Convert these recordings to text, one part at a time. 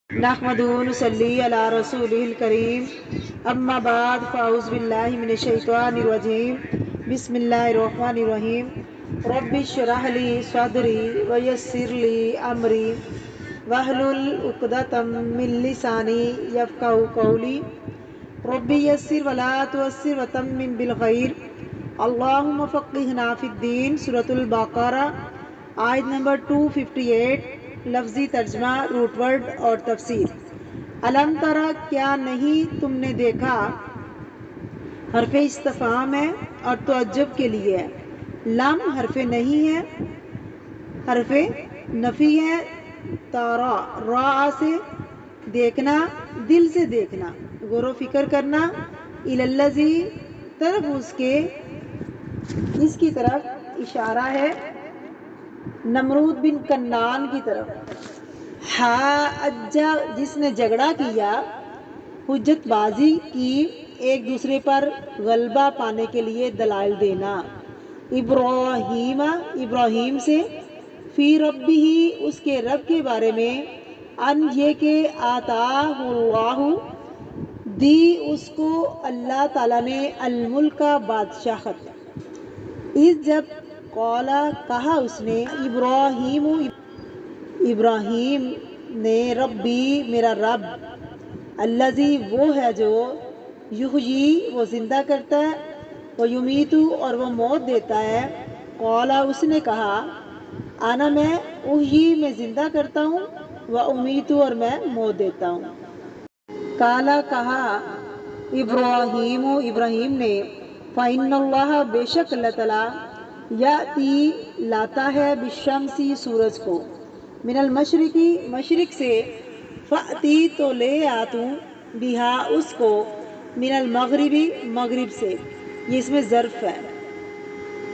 نحمدہ نصلی علی رسولہ الکریم اما بعد فاعوذ باللہ من الشیطان الرجیم بسم اللہ الرحمن الرحیم رب اشرح لی صدری ویسر لی امری واحلل عقدۃ من لسانی یفقہوا قولی رب یسر ولا تعسر وتمم بالخیر اللہم فقہنا فی الدین سورۃ البقرہ آیت نمبر 258 لفظی ترجمہ، روٹ ورڈ اور تفسیر۔ الم ترا، کیا نہیں تم نے دیکھا، حرف استفہام ہے اور تعجب کے لیے ہے۔ لم حرف نہیں ہے، حرف نفی ہے۔ تارا، را سے دیکھنا، دل سے دیکھنا، غور و فکر کرنا۔ الالذی، طرف اس کے، اس کی طرف اشارہ ہے نمرود بن کنان کی طرف۔ حاجہ، جس نے جھگڑا کیا، حجت بازی کی، ایک دوسرے پر غلبہ پانے کے لیے دلائل دینا۔ ابراہیم، ابراہیم سے، فی ربہ، اس کے رب کے بارے میں، ان یہ کہ آتاہ اللہ، دی اس کو اللہ تعالیٰ نے، الملک، بادشاہت۔ اس جب قولا، کہا اس نے، ابراہیم، ابراہیم نے، ربی، میرا رب، الذی، وہ ہے جو، یحیی، وہ زندہ کرتا ہے، ویمیت، اور وہ موت دیتا ہے۔ قولا، اس نے کہا، انا، میں، احیی، میں زندہ کرتا ہوں، وامیت، اور میں موت دیتا ہوں۔ قالا، کہا، ابراہیم، ابراہیم نے، فإن اللہ، بے شک اللہ تعالیٰ، یأتی، لاتا ہے، بالشمس، سورج کو، من المشرقی، مشرق سے، فأتی، تو لے آتوں، بہا، اس کو، من المغربی، مغرب سے، یہ اس میں ظرف ہے۔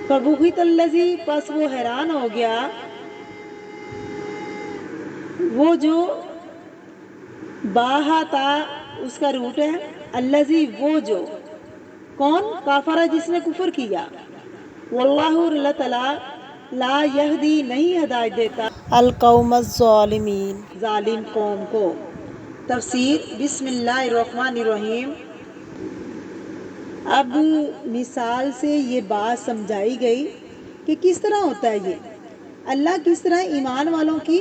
فبہت الذی، پس وہ حیران ہو گیا، وہ جو، باہتا، اس کا روٹ ہے، الذی، وہ جو، کون، کافرہ، جس نے کفر کیا، واللہ، اللہ تعالیٰ، لا یہدی، نہیں ہدایت دیتا، القوم الظالمین، ظالم قوم کو۔ تفسیر۔ بسم اللہ الرحمن الرحیم۔ اب مثال سے یہ بات سمجھائی گئی کہ کس طرح ہوتا ہے یہ، اللہ کس طرح ایمان والوں کی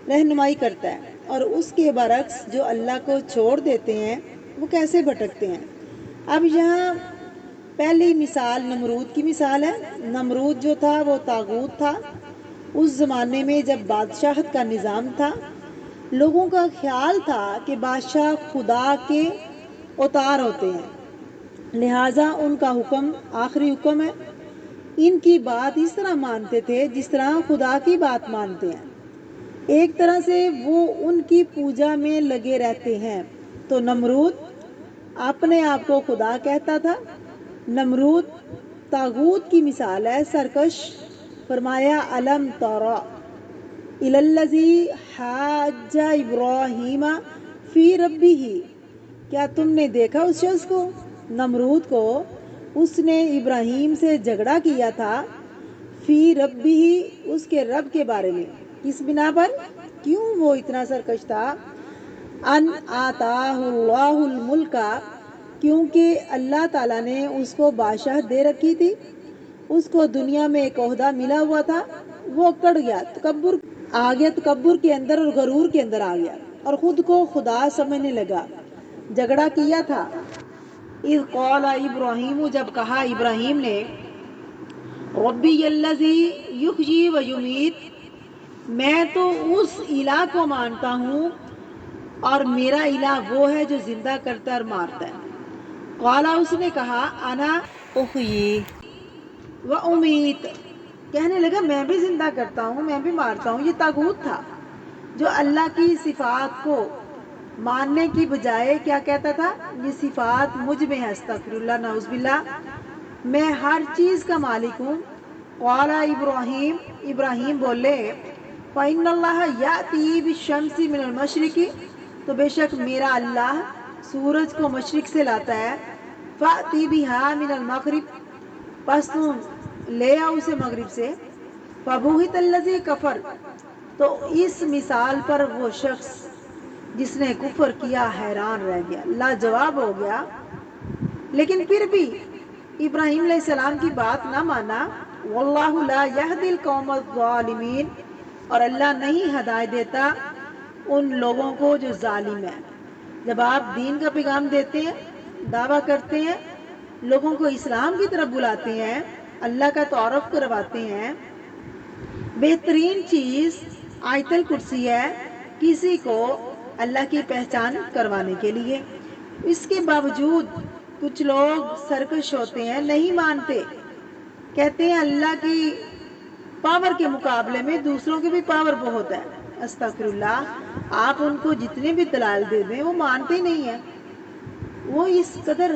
رہنمائی کرتا ہے، اور اس کے برعکس جو اللہ کو چھوڑ دیتے ہیں وہ کیسے بھٹکتے ہیں۔ اب یہاں پہلی مثال نمرود کی مثال ہے۔ نمرود جو تھا وہ طاغوت تھا۔ اس زمانے میں جب بادشاہت کا نظام تھا، لوگوں کا خیال تھا کہ بادشاہ خدا کے اوتار ہوتے ہیں، لہٰذا ان کا حکم آخری حکم ہے۔ ان کی بات اس طرح مانتے تھے جس طرح خدا کی بات مانتے ہیں، ایک طرح سے وہ ان کی پوجا میں لگے رہتے ہیں۔ تو نمرود اپنے آپ کو خدا کہتا تھا۔ نمرود طاغوت کی مثال ہے، سرکش۔ فرمایا، الم ترا الی الذی حاج ابراہیم فی ربہ، کیا تم نے دیکھا اس شخص کو، نمرود کو، اس نے ابراہیم سے جھگڑا کیا تھا، فی ربہ، اس کے رب کے بارے میں، کس بنا پر، کیوں وہ اتنا سرکش تھا، ان آتاہ اللہ الملک، کیونکہ اللہ تعالیٰ نے اس کو بادشاہت دے رکھی تھی، اس کو دنیا میں ایک عہدہ ملا ہوا تھا، وہ اکڑ گیا، تکبر آ گیا، تکبر کے اندر اور غرور کے اندر آ گیا، اور خود کو خدا سمجھنے لگا، جھگڑا کیا تھا۔ اذ قال ابراہیم، جب کہا ابراہیم نے، ربی الذی یحیی و یمیت، میں تو اس الہ کو مانتا ہوں اور میرا الہ وہ ہے جو زندہ کرتا ہے اور مارتا ہے۔ قالا، اس نے کہا، انا احیی و امیت، کہنے لگا میں بھی زندہ کرتا ہوں، میں بھی مارتا ہوں۔ یہ طاغوت تھا جو اللہ کی صفات کو ماننے کی بجائے کیا کہتا تھا، یہ صفات مجھ میں ہے، استغفر اللہ، نعوذ باللہ، میں ہر چیز کا مالک ہوں۔ قال ابراہیم، ابراہیم بولے، فإن اللہ یأتی بالشمس من المشرق، تو بے شک میرا اللہ سورج کو مشرق سے لاتا ہے، فأتی بہا من المغرب، پس تم لے آؤ اسے مغرب سے، فبہت الذی کفر، تو اس مثال پر وہ شخص جس نے کفر کیا حیران رہ گیا، لاجواب ہو گیا، لیکن پھر بھی ابراہیم علیہ السلام کی بات نہ مانا۔ واللہ لا یہدی القوم الظالمین، اور اللہ نہیں ہدایت دیتا ان لوگوں کو جو ظالم ہیں۔ جب آپ دین کا پیغام دیتے ہیں، دعویٰ کرتے ہیں، لوگوں کو اسلام کی طرف بلاتے ہیں، اللہ کا تعارف کرواتے ہیں، بہترین چیز آیت الکرسی ہے کسی کو اللہ کی پہچان کروانے کے لیے۔ اس کے باوجود کچھ لوگ سرکش ہوتے ہیں، نہیں مانتے، کہتے ہیں اللہ کی پاور کے مقابلے میں دوسروں کی بھی پاور بہت ہے۔ استغفر اللہ، آپ ان کو جتنے بھی دلائل دے دیں وہ مانتے ہی نہیں ہیں، وہ اس قدر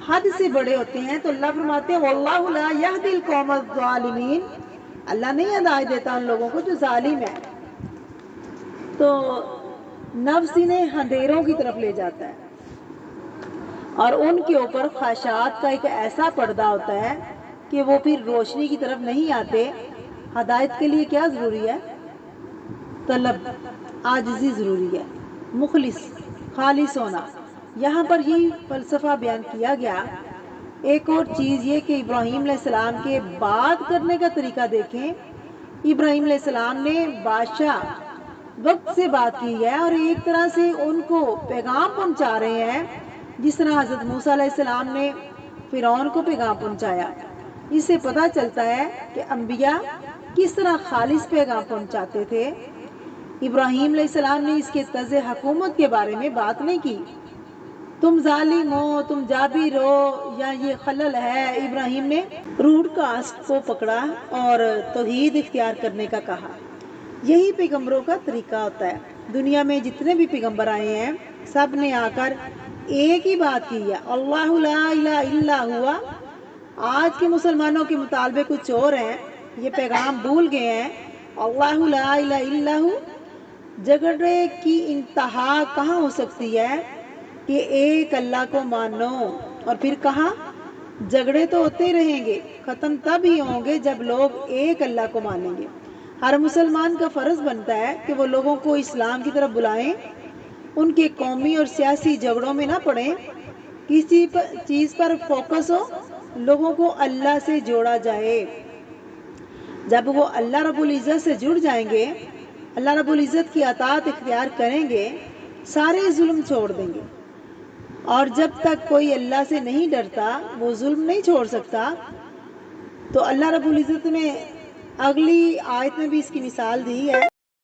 حد سے بڑے ہوتے ہیں۔ تو اللہ فرماتے ہیں واللہ لا یہدی القوم الظالمین، اللہ نہیں ہدایت دیتا ان لوگوں کو جو ظالم ہے۔ تو نفس انہیں اندھیروں کی طرف لے جاتا ہے اور ان کے اوپر خواہشات کا ایک ایسا پردہ ہوتا ہے کہ وہ پھر روشنی کی طرف نہیں آتے۔ ہدایت کے لیے کیا ضروری ہے؟ طلب، عاجزی ضروری ہے، مخلص، خالص ہونا۔ یہاں پر یہی فلسفہ بیان کیا گیا۔ ایک اور چیز یہ کہ ابراہیم علیہ السلام کے بات کرنے کا طریقہ دیکھیں۔ ابراہیم علیہ السلام نے بادشاہ وقت سے بات کی ہے اور ایک طرح سے ان کو پیغام پہنچا رہے ہیں، جس طرح حضرت موسیٰ علیہ السلام نے فرعون کو پیغام پہنچایا۔ اس سے پتہ چلتا ہے کہ انبیاء کس طرح خالص پیغام پہنچاتے تھے۔ ابراہیم علیہ السلام نے اس کے طرز حکومت کے بارے میں بات نہیں کی، تم ظالم ہو، تم جابر ہو، یا یہ خلل ہے۔ ابراہیم نے روٹ کاسٹ کو پکڑا اور توحید اختیار کرنے کا کہا۔ یہی پیغمبروں کا طریقہ ہوتا ہے۔ دنیا میں جتنے بھی پیغمبر آئے ہیں سب نے آ کر ایک ہی بات کی ہے، اللہ لا الہ الا ہوا۔ آج کے مسلمانوں کے مطالبے کچھ اور ہیں، یہ پیغام بھول گئے ہیں۔ اللہ لا الہ الا ہوا، جھگڑے کی انتہا کہاں ہو سکتی ہے کہ ایک اللہ کو مانو، اور پھر کہاں جھگڑے تو ہوتے رہیں گے، ختم تب ہی ہوں گے جب لوگ ایک اللہ کو مانیں گے۔ ہر مسلمان کا فرض بنتا ہے کہ وہ لوگوں کو اسلام کی طرف بلائیں، ان کے قومی اور سیاسی جھگڑوں میں نہ پڑیں، کسی چیز پر فوکس ہو، لوگوں کو اللہ سے جوڑا جائے۔ جب وہ اللہ رب العزت سے جڑ جائیں گے، اللہ رب العزت کی اطاعت اختیار کریں گے، سارے ظلم چھوڑ دیں گے۔ اور جب تک کوئی اللہ سے نہیں ڈرتا وہ ظلم نہیں چھوڑ سکتا۔ تو اللہ رب العزت نے اگلی آیت میں بھی اس کی مثال دی ہے۔